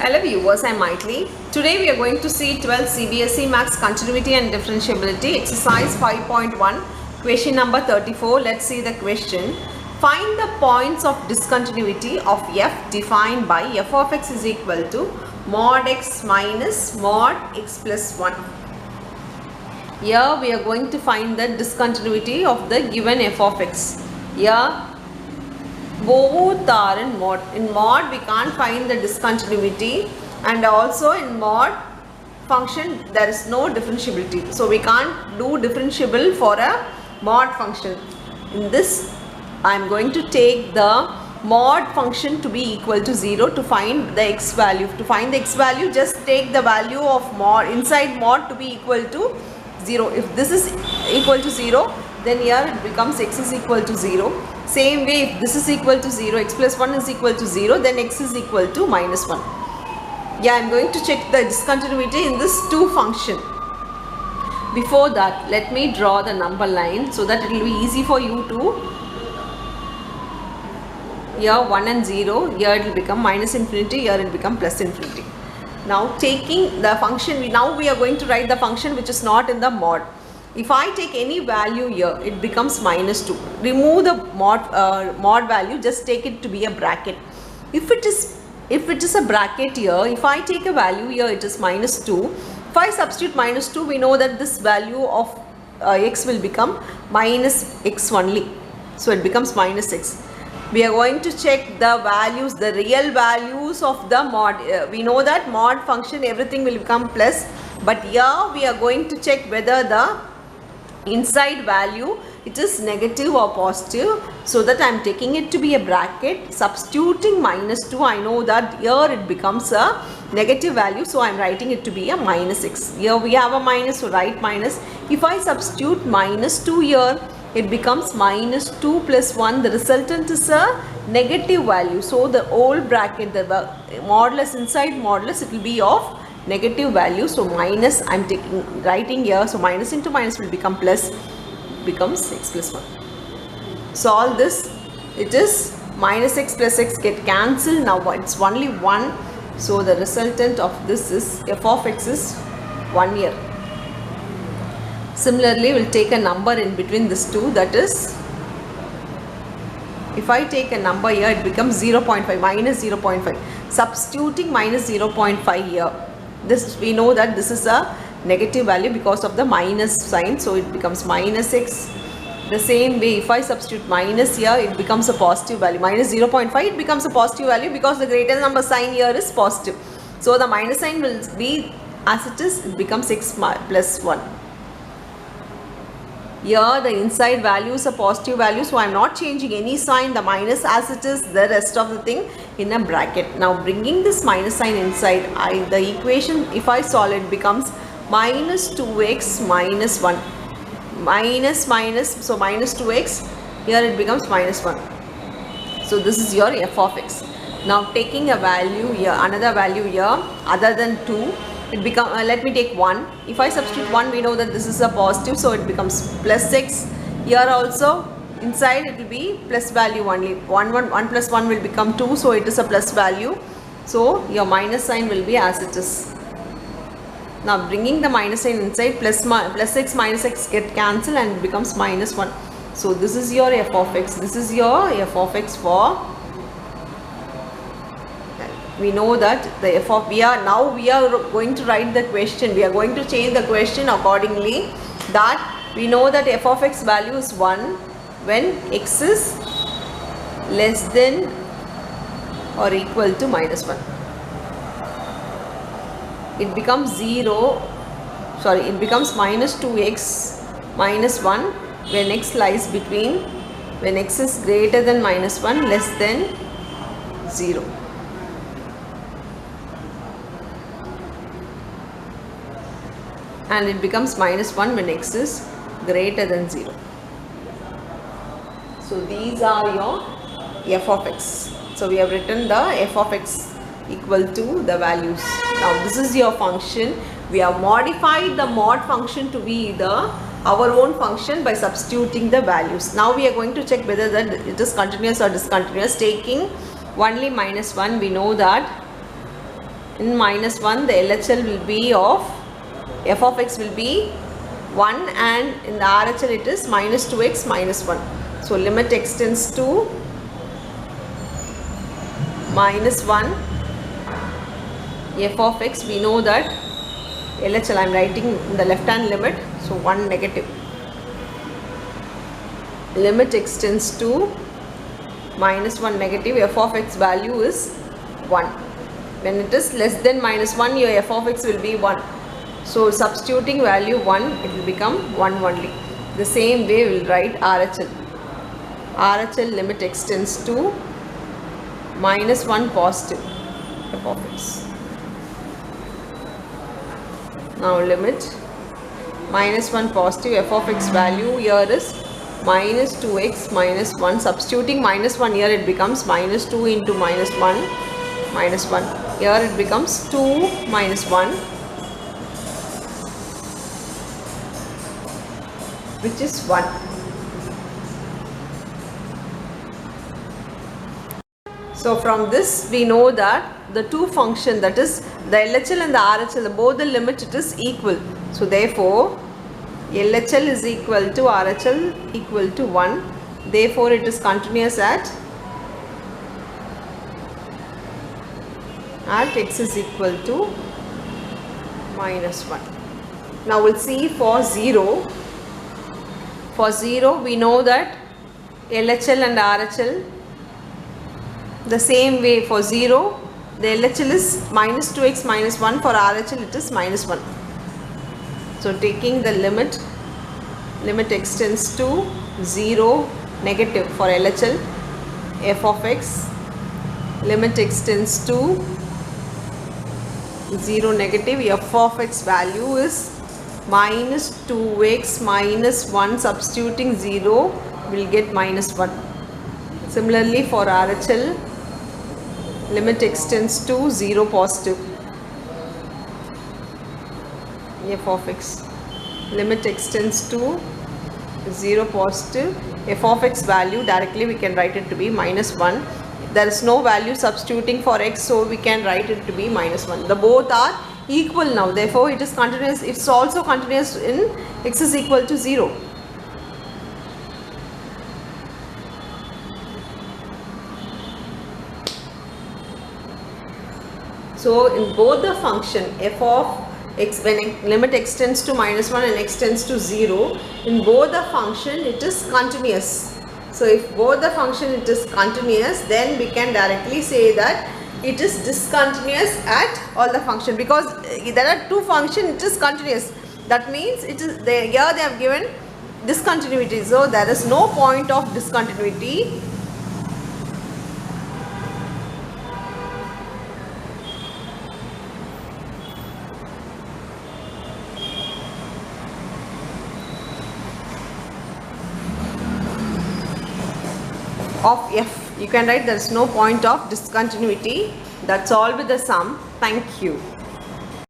Hello viewers, I am Maithili. Today we are going to see 12th CBSE Maths Continuity and Differentiability exercise 5.1 question number 34. Let's see the question. Find the points of discontinuity of f defined by f of x is equal to mod x minus mod x plus 1. Here we are going to find the discontinuity of the given f of x. Here both are in mod. In mod we can't find the discontinuity, and also in mod function there is no differentiability. So we can't do differentiable for a mod function. In this I am going to take the mod function to be equal to 0 to find the x value. To find the x value, just take the value of mod inside mod to be equal to 0. If this is equal to 0, then here it becomes x is equal to 0. Same way, if this is equal to 0, x plus 1 is equal to 0, then x is equal to minus 1. Yeah, I am going to check the discontinuity in this 2 function. Before that, let me draw the number line so that it will be easy for you to. Here 1 and 0, here it will become minus infinity, here it will become plus infinity. Now taking the function, now we are going to write the function which is not in the mod. If I take any value here, it becomes minus 2. Remove the mod value, just take it to be a bracket. If it is a bracket here, if I take a value here, it is minus 2. If I substitute minus 2, we know that this value of x will become minus x only. So it becomes minus x. We are going to check the values, the real values of the mod. We know that mod function everything will become plus, but here we are going to check whether the inside value it is negative or positive, so that I am taking it to be a bracket. Substituting minus 2, I know that here it becomes a negative value, so I am writing it to be a minus x. Here we have a minus, so write minus. If I substitute minus 2 here, it becomes minus 2 plus 1. The resultant is a negative value, so the whole bracket, the modulus inside modulus, it will be of negative value. So minus, I am writing here, so minus into minus will become plus, becomes x plus 1. Solve this. It is minus x plus x get cancelled. Now it's only 1, so the resultant of this is f of x is 1 here. Similarly, we will take a number in between these two, that is, if I take a number here, it becomes 0.5, minus 0.5. Substituting minus 0.5 here, this we know that this is a negative value because of the minus sign, so it becomes minus x. The same way, if I substitute minus here, it becomes a positive value. Minus 0.5, it becomes a positive value because the greater number sign here is positive. So the minus sign will be as it is, it becomes x plus 1. Here the inside value is a positive value, so I am not changing any sign, the minus as it is, the rest of the thing in a bracket. Now bringing this minus sign inside, the equation, if I solve it, becomes minus 2x minus 1. Minus, so minus 2x, here it becomes minus 1. So this is your f of x. Now taking a value here, another value here other than 2, it becomes, let me take 1. If I substitute 1, we know that this is a positive, so it becomes plus x. Here also inside it will be plus value only. 1 plus 1 will become 2, so it is a plus value. So your minus sign will be as it is. Now bringing the minus sign inside, plus x minus x get cancelled and it becomes minus 1. So this is your f of x. This is your f of x for. We know that the f of we are going to write the question. We are going to change the question accordingly. That we know that f of x value is 1 when x is less than or equal to minus 1. It becomes 0. Sorry, it becomes minus 2x minus 1 when x lies between, when x is greater than minus 1, less than 0. And it becomes minus 1 when x is greater than 0. So these are your f of x. So we have written the f of x equal to the values. Now this is your function. We have modified the mod function to be our own function by substituting the values. Now we are going to check whether that it is continuous or discontinuous. Taking only minus 1, we know that In minus 1, the LHL will be of f of x will be 1, and in the RHL it is minus 2x minus 1. So limit x tends to minus 1 f of x. We know that LHL I am writing in the left hand limit, so 1 negative. Limit x tends to minus 1 negative, f of x value is 1. When it is less than minus 1, your f of x will be 1. So substituting value 1, it will become 1 only. The same way we will write RHL. RHL limit x tends to minus 1 positive f of x. Now limit minus 1 positive, f of x value here is minus 2x minus 1. Substituting minus 1 here, it becomes minus 2 into minus 1 minus 1. Here it becomes 2 minus 1, which is 1. So from this we know that the two function, that is the LHL and the RHL, both the limit it is equal. So therefore LHL is equal to RHL equal to 1. Therefore it is continuous at x is equal to minus 1. Now we'll see for 0. For 0 we know that LHL and RHL the same way. For 0 the LHL is minus 2x minus 1, for RHL it is minus 1. So taking the limit x tends to 0 negative for LHL f of x, limit x tends to 0 negative, f of x value is minus 2x minus 1. Substituting 0 will get minus 1. Similarly for RHL, limit x tends to 0 positive, f of x, limit x tends to 0 positive, f of x value directly we can write it to be minus 1. There is no value substituting for x, so we can write it to be minus 1. The both are equal now, therefore it is continuous. It's also continuous in x is equal to 0. So in both the function f of x, when limit x tends to minus 1 and x tends to 0, in both the function it is continuous. So if both the function it is continuous, then we can directly say that it is discontinuous at all the function, because there are two functions, it is continuous. That means it is here they have given discontinuity, so there is no point of discontinuity. Of f, you can write there is no point of discontinuity. That's all with the sum. Thank you.